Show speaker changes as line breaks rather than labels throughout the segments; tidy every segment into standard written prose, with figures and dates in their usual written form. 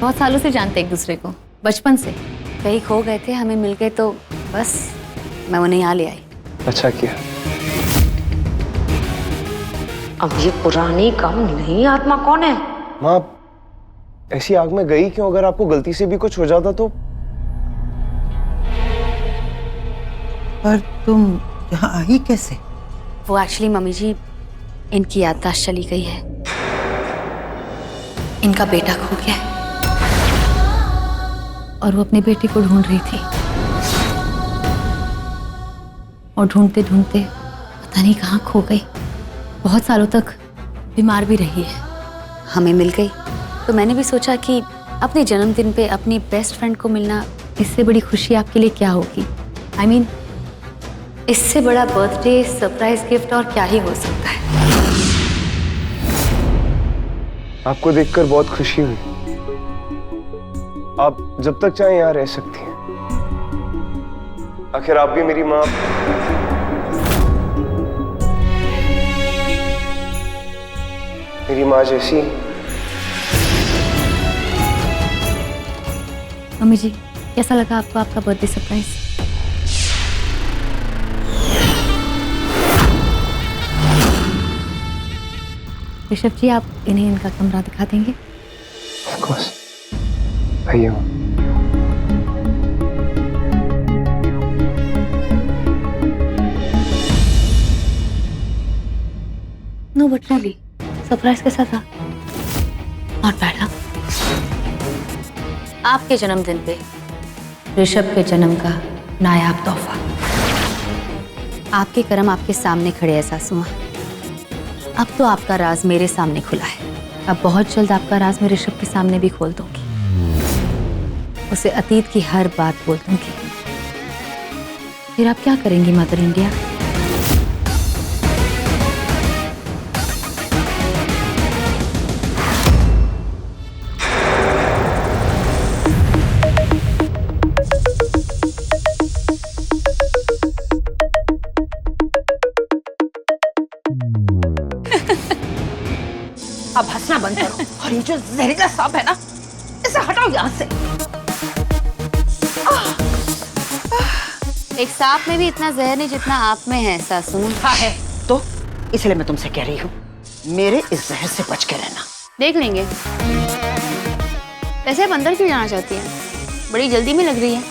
बहुत सालों से जानते एक दूसरे को, बचपन से। कहीं खो गए थे, हमें मिल गए तो बस मैं उन्हें यहाँ ले आई।
अच्छा किया।
अब ये पुरानी काम नहीं आत्मा कौन है?
माँ ऐसी आग में गई क्यों? अगर आपको गलती से भी कुछ हो जाता तो?
पर तुम यहाँ आई कैसे?
वो एक्चुअली मम्मी जी, इनकी याददाश्त चली गई है। इनका बेटा खो गया है और वो अपने बेटे को ढूंढ रही थी, और ढूंढते ढूंढते पता नहीं कहाँ खो गई। बहुत सालों तक बीमार भी रही है। हमें मिल गई तो मैंने भी सोचा कि अपने जन्मदिन पे अपनी बेस्ट फ्रेंड को मिलना, इससे बड़ी खुशी आपके लिए क्या होगी। I mean, इससे बड़ा बर्थडे सरप्राइज गिफ्ट और क्या ही हो सकता है।
आपको देखकर बहुत खुशी हुई। आप जब तक चाहें यहाँ रह सकती हैं। आखिर आप भी मेरी माँ। मेरी माँ जैसी।
मम्मी जी, कैसा लगा आपको आपका बर्थडे सरप्राइज? ऋषभ जी, आप इन्हें इनका कमरा दिखा देंगे?
Of course. आइए।
नो बट रियली, सरप्राइज कैसा था? Not bad. आपके जन्मदिन पे ऋषभ के जन्म का नायाब तोहफा। आपके करम आपके सामने खड़े हैं सासू माँ। अब तो आपका राज मेरे सामने खुला है। अब बहुत जल्द आपका राज मैं ऋषभ के सामने भी खोल दूंगी। उसे अतीत की हर बात बोल दूंगी। फिर आप क्या करेंगी मदर इंडिया?
अब हंसना बंद करो और ये जो जहरीला सांप है ना, इसे हटाओ यहाँ से।
एक सांप में भी इतना जहर नहीं जितना आप में है सासू।
हाँ है, तो इसलिए मैं तुमसे कह रही हूँ, मेरे इस जहर से बच के रहना।
देख लेंगे। वैसे आप अंदर क्यों जाना चाहती हैं? बड़ी जल्दी में लग रही है।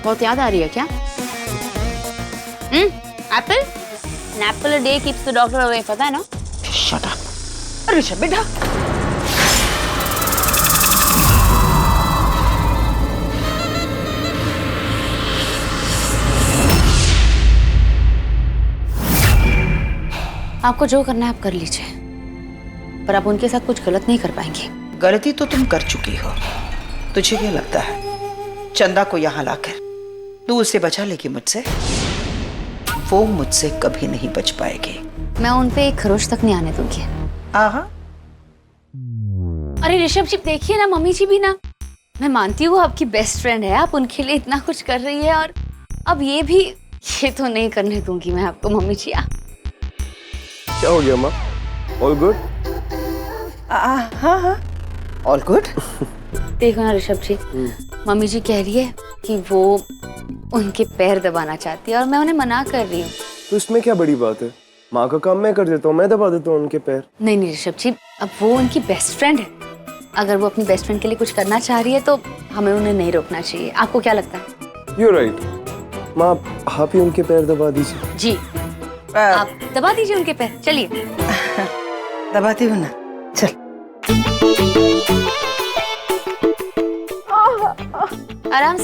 बहुत याद आ रही है क्या? Apple? An apple a day keeps the doctor away, पता है ना?
शट अप ऋषभ बेटा।
आपको जो करना है आप कर लीजिए, पर आप उनके साथ कुछ गलत नहीं कर पाएंगे।
गलती तो तुम कर चुकी हो। तुझे क्या लगता है चंदा को यहाँ लाकर तू उसे बचा लेगी मुझसे? वो मुझसे कभी नहीं बच पाएगी।
मैं उन पे एक खरोच तक नहीं आने दूंगी।
आहा।
अरे ऋषभ जी, देखिए ना, मम्मी जी भी ना। मैं मानती हूँ आपकी बेस्ट फ्रेंड है, आप उनके लिए इतना कुछ कर रही है, और अब ये भी, ये तो नहीं करने दूंगी मैं आपको मम्मी जी।
क्या हो गया माँ? All good?
हाँ हाँ, ऑल गुड।
देखो ना ऋषभ जी, मम्मी जी कह रही है कि वो उनके पैर दबाना चाहती है और मैं उन्हें मना कर रही हूँ।
तो इसमें क्या बड़ी बात है? माँ का काम मैं कर देता हूँ, मैं दबा देता हूँ उनके पैर।
नहीं नहीं ऋषभ जी, अब वो उनकी बेस्ट फ्रेंड है। अगर वो अपनी बेस्ट फ्रेंड के लिए कुछ करना चाह रही है तो हमें उन्हें नहीं रोकना चाहिए। आपको क्या लगता है?
You're right. माँ, आप ही उनके पैर दबा दीजिए।
जी, आप दबा दीजिए उनके पैर। चलिए।
दबाती हूँ ना, चल।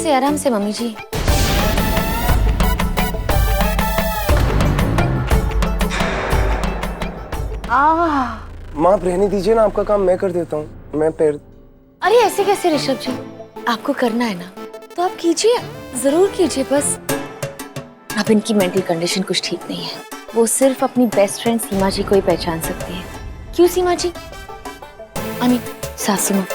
आराम से मम्मी जी।
माँ, आप रहने दीजिए ना, आपका काम मैं कर देता हूँ। मैं पैर।
अरे ऐसे कैसे ऋषभ जी? आपको करना है ना तो आप कीजिए, जरूर कीजिए। बस अब इनकी मेंटल कंडीशन कुछ ठीक नहीं है। वो सिर्फ अपनी बेस्ट फ्रेंड सीमा जी को ही पहचान सकती है। क्यों सीमा जी? आई मीन सासू माँ।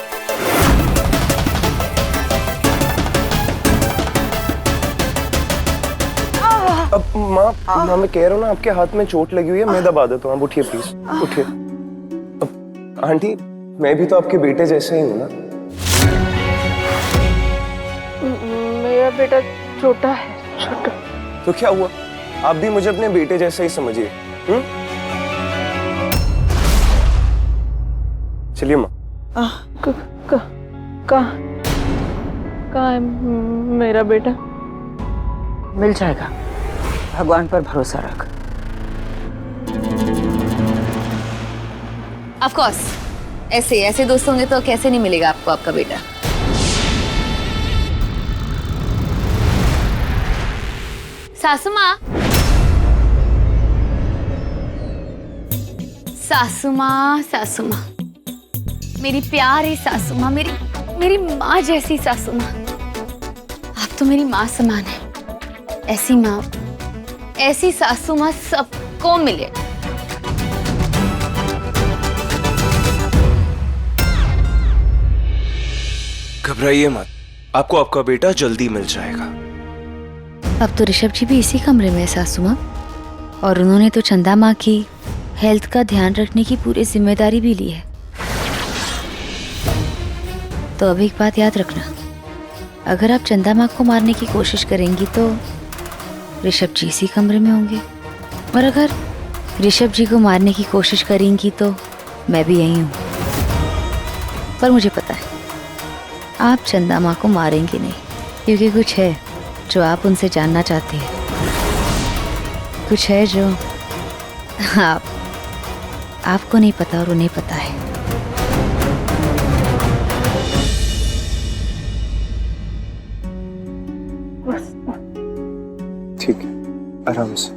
अब माँ, मैं कह रहा हूँ ना, आपके हाथ में चोट लगी हुई है, मैं दबा देता हूँ। आप उठिए प्लीज, उठिए। अब आंटी, मैं भी तो आपके बेटे जैसे ही हूँ ना।
बेटा छोटा है, छोटा।
तो क्या हुआ, आप भी मुझे अपने बेटे जैसे ही समझिए। चलिए माँ। कहाँ है मेरा बेटा?
मिल जाएगा, भगवान पर भरोसा रख।
ऑफ कोर्स, ऐसे दोस्त होंगे तो कैसे नहीं मिलेगा आपको आपका बेटा। सासू माँ, सासू माँ, सासू माँ, मेरी प्यारी सासू माँ, मेरी माँ जैसी सासू माँ। आप तो मेरी माँ समान है। ऐसी माँ, ऐसी सासू माँ सबको मिले।
घबराइए मत, आपको आपका बेटा जल्दी मिल जाएगा।
अब तो ऋषभ जी भी इसी कमरे में है सासू माँ, और उन्होंने तो चंदा माँ की हेल्थ का ध्यान रखने की पूरी जिम्मेदारी भी ली है। तो अब एक बात याद रखना, अगर आप चंदा माँ को मारने की कोशिश करेंगी तो ऋषभ जी इसी कमरे में होंगे, और अगर ऋषभ जी को मारने की कोशिश करेंगी तो मैं भी यहीं हूँ। पर मुझे पता है आप चंदा माँ को मारेंगे नहीं, क्योंकि कुछ है जो आप उनसे जानना चाहते हैं। कुछ है जो आपको नहीं पता और उन्हें पता है।
ठीक है, आराम से।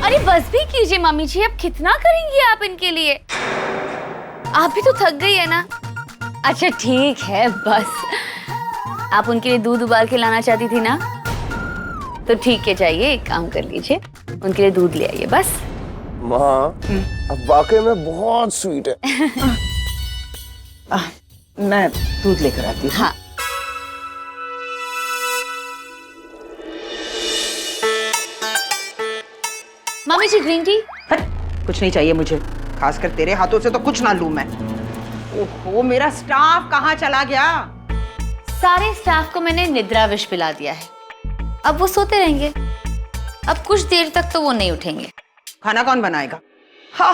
अरे बस भी कीजिए मम्मी जी, अब कितना करेंगी आप इनके लिए? आप भी तो थक गई है ना। अच्छा ठीक है, बस आप उनके लिए दूध उबाल के लाना चाहती थी ना, तो ठीक है, जाइए एक काम कर लीजिए, उनके लिए दूध ले आइए बस।
माँ, अब वाकई में बहुत स्वीट है।
मैं दूध लेकर आती हूँ।
हाँ। मम्मी जी ग्रीन टी?
कुछ नहीं चाहिए मुझे, खासकर तेरे हाथों से तो कुछ ना लूं मैं। ओहो, मेरा स्टाफ कहाँ चला गया?
सारे स्टाफ को मैंने निद्रा विष पिला दिया है, अब वो सोते रहेंगे। अब कुछ देर तक तो वो नहीं उठेंगे।
खाना कौन बनाएगा? हाँ,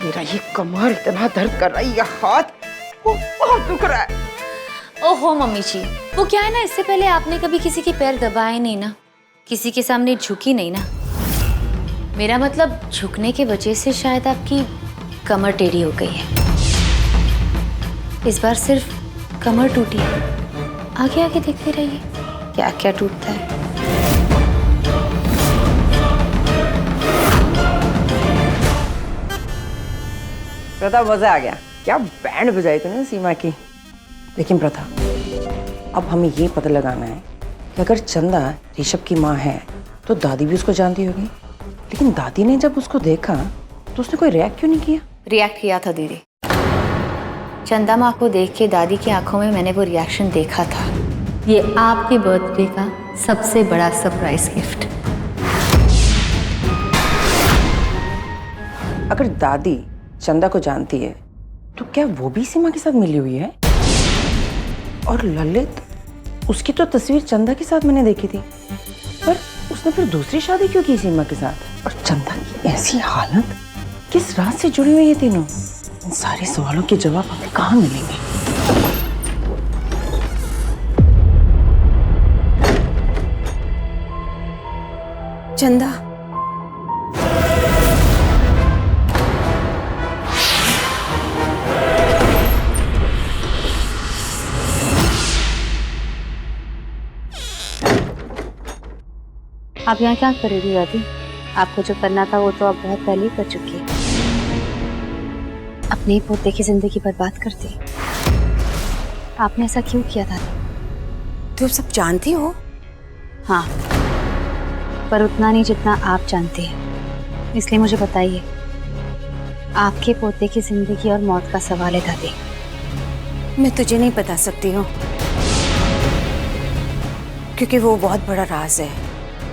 मेरा ये कमर इतना दर्द कर रही है, हाथ बहुत दुख रहा है।
ओहो मम्मी जी, वो क्या है ना, इससे पहले आपने कभी किसी के पैर दबाए नहीं ना, किसी के सामने झुकी नहीं ना। मेरा मतलब झुकने के वजह से शायद आपकी कमर टेढ़ी हो गई है। इस बार सिर्फ कमर टूटी है, आगे आगे देखते रहिए क्या क्या टूटता है।
प्रथा, मजा आ गया। क्या बैंड बजाई तूने सीमा की। लेकिन प्रथा, अब हमें ये पता लगाना है कि अगर चंदा ऋषभ की माँ है तो दादी भी उसको जानती होगी। लेकिन दादी ने जब उसको देखा तो उसने कोई रिएक्ट क्यों नहीं किया?
रिएक्ट किया था दीदी। चंदा माँ को देख के दादी की आंखों में मैंने वो रिएक्शन देखा था। ये आपके बर्थडे का सबसे बड़ा सरप्राइज गिफ्ट।
अगर दादी चंदा को जानती है तो क्या वो भी सीमा के साथ मिली हुई है? और ललित, उसकी तो तस्वीर चंदा के साथ मैंने देखी थी, पर उसने फिर दूसरी शादी क्यों की सीमा के साथ? और चंदा की ऐसी हालत, किस राज से जुड़ी हुई ये तीनों? इन सारे सवालों के जवाब हमें कहाँ मिलेंगे?
चंदा,
आप यहाँ क्या कर रही थी दादी? आपको जो करना था वो तो आप बहुत पहले ही कर चुकी है। अपने पोते की जिंदगी बर्बाद कर दी। आपने ऐसा क्यों किया था?
तुम सब जानती हो?
हाँ, पर उतना नहीं जितना आप जानते हैं। इसलिए मुझे बताइए, आपके पोते की जिंदगी और मौत का सवाल है दादी।
मैं तुझे नहीं बता सकती हूँ, क्योंकि वो बहुत बड़ा राज है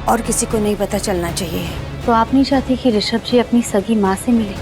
और किसी को नहीं पता चलना चाहिए।
तो आप नहीं चाहती कि ऋषभ जी अपनी सगी माँ से मिले?